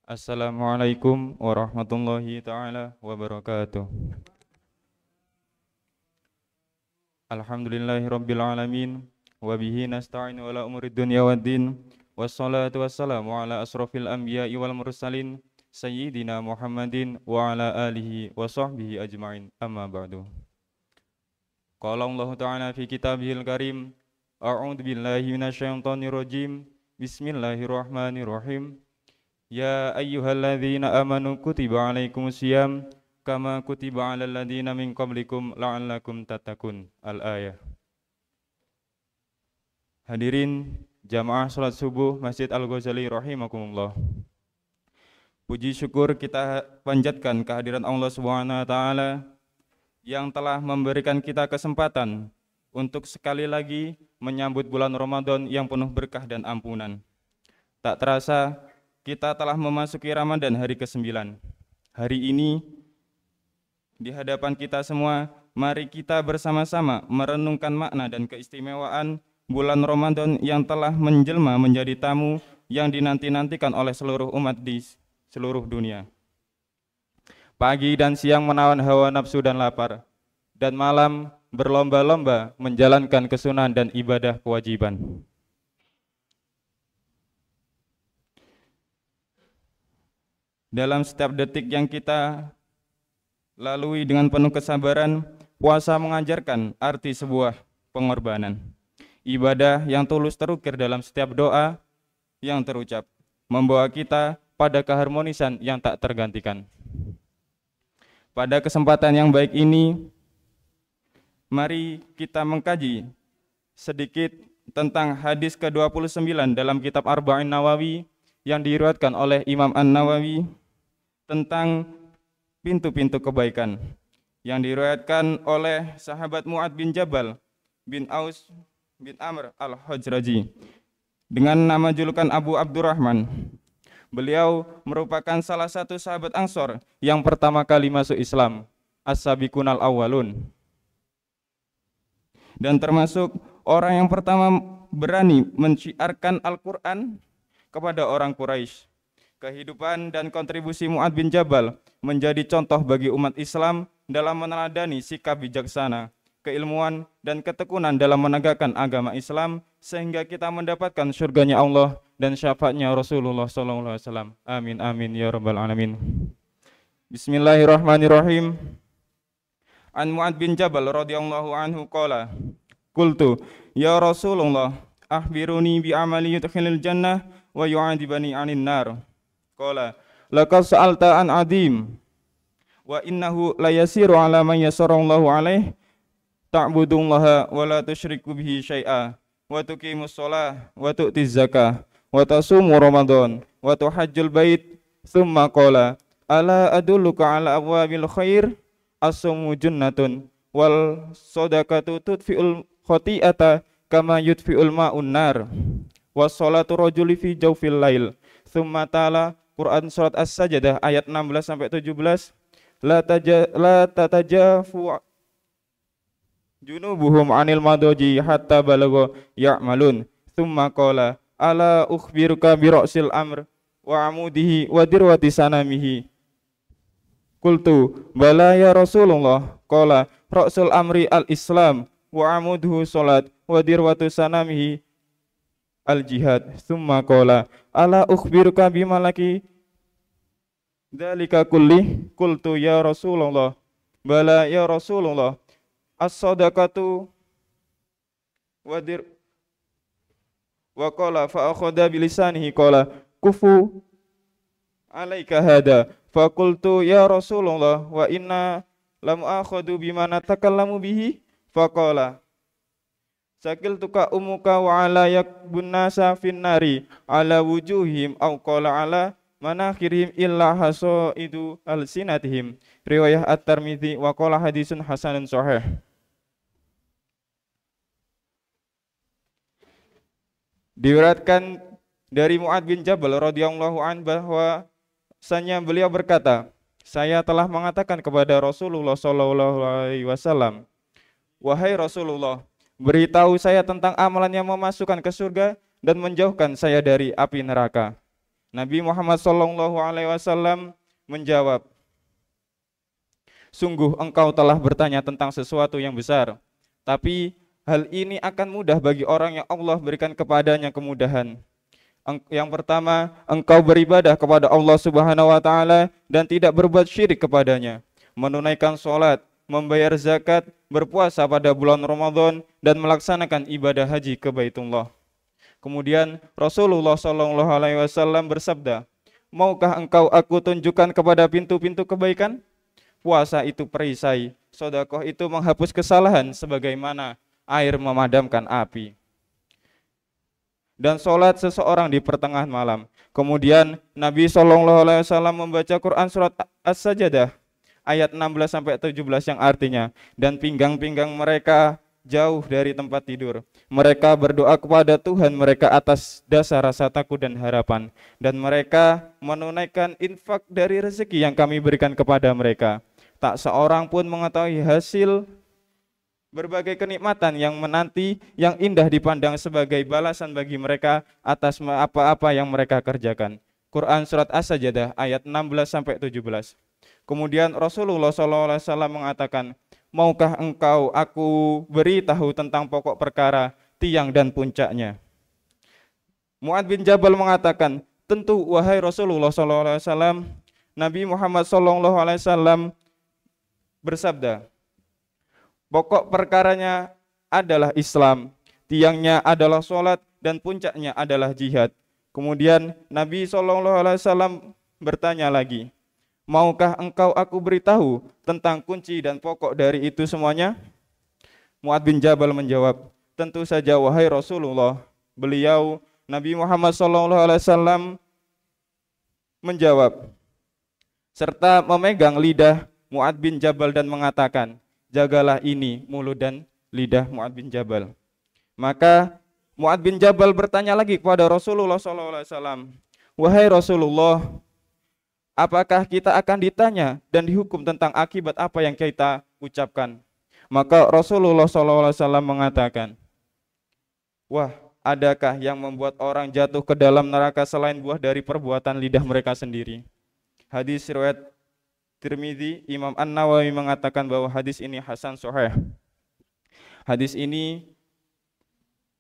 Assalamualaikum warahmatullahi ta'ala wabarakatuh. Alhamdulillahi rabbil alamin. Wabihi nasta'inu ala umurid dunya waddin. Wassalatu wassalamu ala asrafil anbiya'i wal mursalin Sayyidina Muhammadin wa ala alihi wa sahbihi ajma'in. Amma ba'du. Qala Allah ta'ala fi kitabihil karim. A'udhu billahi minasyaitonir rajim. Bismillahirrahmanirrahim. Ya ayyuhalladzina amanu kutiba alaikumusiyam kama kutiba alal ladzina min qablikum la'allakum tattaqun. Al-ayah. Hadirin jamaah salat subuh Masjid Al-Ghazali rahimakumullah. Puji syukur kita panjatkan kehadiran Allah Subhanahu wa taala yang telah memberikan kita kesempatan untuk sekali lagi menyambut bulan Ramadan yang penuh berkah dan ampunan. Tak terasa kita telah memasuki Ramadan hari ke-9. Hari ini di hadapan kita semua, mari kita bersama-sama merenungkan makna dan keistimewaan bulan Ramadan yang telah menjelma menjadi tamu yang dinanti-nantikan oleh seluruh umat di seluruh dunia. Pagi dan siang menawan hawa nafsu dan lapar, dan malam berlomba-lomba menjalankan kesunahan dan ibadah kewajiban. Dalam setiap detik yang kita lalui dengan penuh kesabaran, puasa mengajarkan arti sebuah pengorbanan. Ibadah yang tulus terukir dalam setiap doa yang terucap, membawa kita pada keharmonisan yang tak tergantikan. Pada kesempatan yang baik ini, mari kita mengkaji sedikit tentang hadis ke-29 dalam kitab Arba'in Nawawi yang diriwayatkan oleh Imam An-Nawawi tentang pintu-pintu kebaikan yang diriwayatkan oleh sahabat Mu'ad bin Jabal bin Aus bin Amr al-Hajraji dengan nama julukan Abu Abdurrahman. Beliau merupakan salah satu sahabat Ansor yang pertama kali masuk Islam, as-sabiqunal awwalun, dan termasuk orang yang pertama berani menciarkan Al-Quran kepada orang Quraisy. Kehidupan dan kontribusi Mu'ad bin Jabal menjadi contoh bagi umat Islam dalam meneladani sikap bijaksana, keilmuan, dan ketekunan dalam menegakkan agama Islam sehingga kita mendapatkan surganya Allah dan syafaatnya Rasulullah SAW. Amin amin ya rabbal alamin. Bismillahirrahmanirrahim. An Mu'ad bin Jabal radhiyallahu anhu qala, qultu ya Rasulullah akhbiruni bi amali yudkhilul jannah wa yu'adibani 'anil nar. Qala laqad sa'alta an adim wa innahu la yasiru 'ala man yasarallahu 'alaihi ta'budullaha wa la tusyriku bihi syai'a wa tuqimus shalah wa tu'tiz zakah wa tasumu ramadan wa tuhajjul bait. Tsumma qala ala adulluka 'ala abwabil khair as-sumu junnatun wal shadaqatu tudfi'ul khati'ata kama yudfi'ul ma'un nar was salatu rajuli fi jawfil lail. Tsumma ta'ala Quran surat As-Sajdah ayat 16 sampai 17. La tatajafu junubuhum anil madoji hatta balagha ya'malun. Tsumma qala ala ukhbiruka bi ra'sil amr wa amudihi wa dirwati sanamihi. Qultu bala ya Rasulullah. Qala ra'sul amri al-islam wa amuduhu salat wa dirwatu sanamihi al-jihad. Tsumma qala ala ukhbiruka bima laki dzalika kulli. Qultu ya Rasulullah bala ya Rasulullah as-sadaqatu wa qala fa akhadha bilisanihi qala kufu alaika hada. Fa qultu ya Rasulullah wa inna lam akhadhu bima natakallamu bihi. Fa qala sakiltuka umuka wa ala yakbun nasa finnari ala wujuhim au qala ala manakhirihim illa hasaidu alsinatihim. Riwayah At-Tirmidzi wa qala hadisun hasanun sahih. Diriwayatkan dari Mu'ad bin Jabal radhiyallahu an bahwasanya beliau berkata, saya telah mengatakan kepada Rasulullah sallallahu alaihi wasallam, wahai Rasulullah, beritahu saya tentang amalan yang memasukkan ke surga dan menjauhkan saya dari api neraka. Nabi Muhammad SAW menjawab, sungguh engkau telah bertanya tentang sesuatu yang besar, tapi hal ini akan mudah bagi orang yang Allah berikan kepadanya kemudahan. Yang pertama, engkau beribadah kepada Allah Subhanahu wa taala dan tidak berbuat syirik kepadanya, menunaikan sholat, membayar zakat, berpuasa pada bulan Ramadan dan melaksanakan ibadah haji ke Baitullah. Kemudian Rasulullah SAW bersabda, maukah engkau aku tunjukkan kepada pintu-pintu kebaikan? Puasa itu perisai, sedekah itu menghapus kesalahan sebagaimana air memadamkan api, dan sholat seseorang di pertengahan malam. Kemudian Nabi SAW membaca Quran surat As-Sajdah ayat 16-17 yang artinya, dan pinggang-pinggang mereka jauh dari tempat tidur. Mereka berdoa kepada Tuhan mereka atas dasar rasa takut dan harapan, dan mereka menunaikan infak dari rezeki yang kami berikan kepada mereka. Tak seorang pun mengetahui hasil berbagai kenikmatan yang menanti, yang indah dipandang sebagai balasan bagi mereka atas apa-apa yang mereka kerjakan. Quran surat As-Sajdah ayat 16-17. Kemudian Rasulullah SAW mengatakan, maukah engkau aku beritahu tentang pokok perkara, tiang dan puncaknya? Mu'ad bin Jabal mengatakan, tentu wahai Rasulullah SAW. Nabi Muhammad SAW bersabda, pokok perkaranya adalah Islam, tiangnya adalah sholat, dan puncaknya adalah jihad. Kemudian Nabi SAW bertanya lagi, maukah engkau aku beritahu tentang kunci dan pokok dari itu semuanya? Mu'ad bin Jabal menjawab, tentu saja wahai Rasulullah. Beliau Nabi Muhammad SAW menjawab, serta memegang lidah Mu'ad bin Jabal dan mengatakan, jagalah ini mulut dan lidah Mu'ad bin Jabal. Maka Mu'ad bin Jabal bertanya lagi kepada Rasulullah SAW, wahai Rasulullah, apakah kita akan ditanya dan dihukum tentang akibat apa yang kita ucapkan? Maka Rasulullah SAW mengatakan, wah, adakah yang membuat orang jatuh ke dalam neraka selain buah dari perbuatan lidah mereka sendiri? Hadis riwayat Tirmidzi. Imam An-Nawawi mengatakan bahwa hadis ini hasan sahih. Hadis ini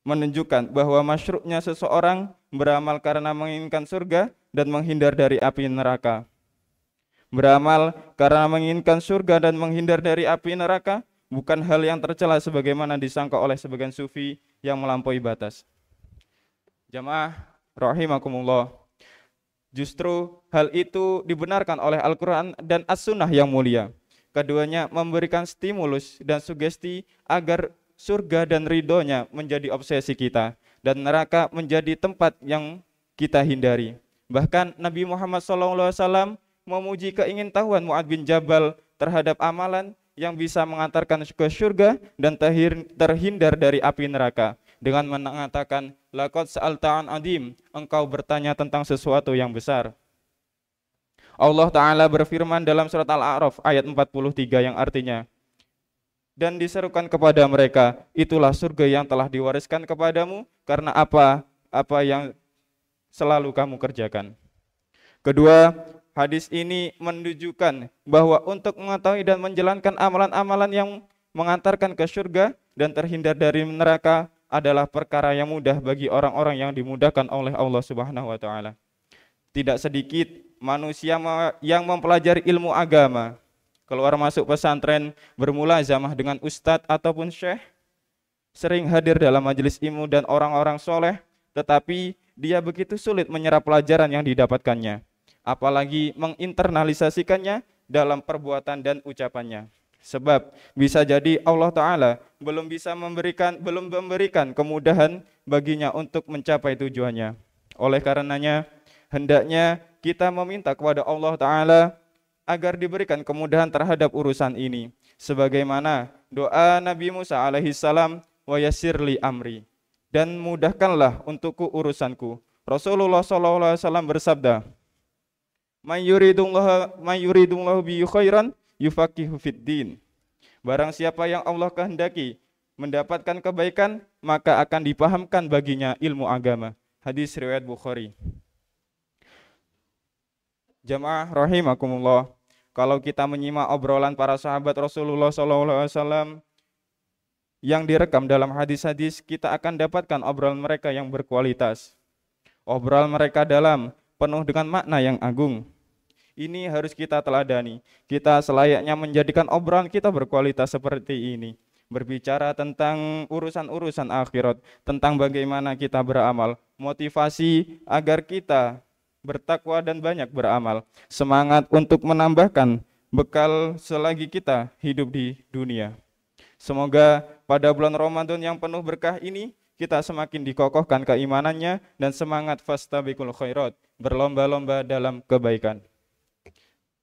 menunjukkan bahwa masyru'nya seseorang beramal karena menginginkan surga dan menghindar dari api neraka. Beramal karena menginginkan surga dan menghindar dari api neraka bukan hal yang tercela sebagaimana disangka oleh sebagian sufi yang melampaui batas. Jamaah rahimakumullah, justru hal itu dibenarkan oleh Al-Quran dan As-Sunnah yang mulia. Keduanya memberikan stimulus dan sugesti agar surga dan ridhonya menjadi obsesi kita, dan neraka menjadi tempat yang kita hindari. Bahkan Nabi Muhammad SAW memuji keingintahuan Mu'ad bin Jabal terhadap amalan yang bisa mengantarkan ke surga dan terhindar dari api neraka, dengan mengatakan, laqad sa'alta an adim, engkau bertanya tentang sesuatu yang besar. Allah Ta'ala berfirman dalam surat Al-A'raf ayat 43 yang artinya, dan diserukan kepada mereka, itulah surga yang telah diwariskan kepadamu karena apa yang selalu kamu kerjakan. Kedua, hadis ini menunjukkan bahwa untuk mengetahui dan menjalankan amalan-amalan yang mengantarkan ke surga dan terhindar dari neraka adalah perkara yang mudah bagi orang-orang yang dimudahkan oleh Allah Subhanahu wa taala. Tidak sedikit manusia yang mempelajari ilmu agama, keluar masuk pesantren, bermulazamah dengan ustadz ataupun syekh, sering hadir dalam majelis ilmu dan orang-orang soleh, tetapi dia begitu sulit menyerap pelajaran yang didapatkannya, apalagi menginternalisasikannya dalam perbuatan dan ucapannya. Sebab bisa jadi Allah Ta'ala belum memberikan kemudahan baginya untuk mencapai tujuannya. Oleh karenanya, hendaknya kita meminta kepada Allah Ta'ala agar diberikan kemudahan terhadap urusan ini, sebagaimana doa Nabi Musa alaihissalam, wa yassirli amri, dan mudahkanlah untukku urusanku. Rasulullah SAW bersabda, may yuridullahu bi khairan yufaqihu fid din. Barang siapa yang Allah kehendaki mendapatkan kebaikan, maka akan dipahamkan baginya ilmu agama. Hadis riwayat Bukhari. Jamaah rahimakumullah. Kalau kita menyimak obrolan para sahabat Rasulullah SAW yang direkam dalam hadis-hadis, kita akan dapatkan obrolan mereka yang berkualitas. Obrolan mereka dalam, penuh dengan makna yang agung. Ini harus kita teladani. Kita selayaknya menjadikan obrolan kita berkualitas seperti ini. Berbicara tentang urusan-urusan akhirat, tentang bagaimana kita beramal, motivasi agar kita bertakwa dan banyak beramal, semangat untuk menambahkan bekal selagi kita hidup di dunia. Semoga pada bulan Ramadan yang penuh berkah ini kita semakin dikokohkan keimanannya dan semangat fastabiqul khairat, berlomba-lomba dalam kebaikan.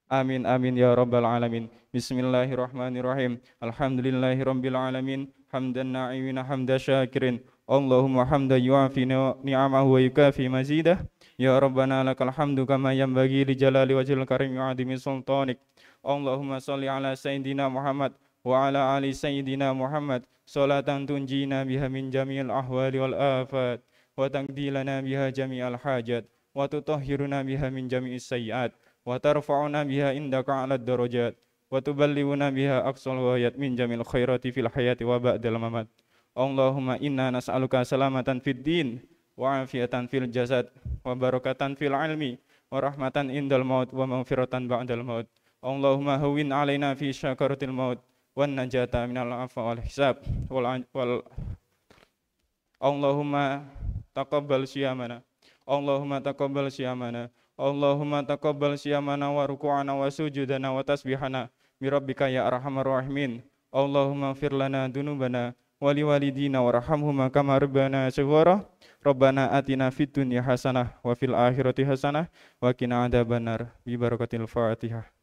Amin amin ya rabbal alamin. Bismillahirrahmanirrahim. Alhamdulillahi rabbil alamin. Hamdan na'imina hamda syakirin. Allahumma hamda yu'afi ni'amahu wa yukafi mazidah. Ya rabbana lakal hamdu kama yanbaghi li jalali wajhil karim wa adimi sultanik. Allahumma salli ala sayyidina Muhammad wa ala ali sayyidina Muhammad salatan tunjina biha min jami'il ahwali wal afat wa taqdilana biha jami'al hajat wa tutahhiruna biha min jami'is sayyiat wa tarfa'una biha indaka 'alad darajat wa tuballighuna biha aqsal ghayat min jamil khairati fil hayati wa ba'dal mamat. Allahumma inna nas'aluka salamatan fid din wa afiatan fil jasad wa barakatan fil ilmi wa rahmatan indal maut wa maghfiratan ba'dal maut. Allahumma hawwin 'alaina fi syakaratil maut wan najata minal afwa wal hisab wal Allahumma taqabbal siyamana. Allahumma taqabbal siyamana. Allahumma taqabbal siyamana wa ruku'ana wa sujudana wa tasbihana bi rabbika ya arhamar rahimin. Allahumma ighfir lana dunubana wa liwalidina warhamhuma kama rabbana shighara. Rabbana atina fid dunya hasanah wa fil akhirati hasanah wa qina adzabannar bi barakatil Fatihah.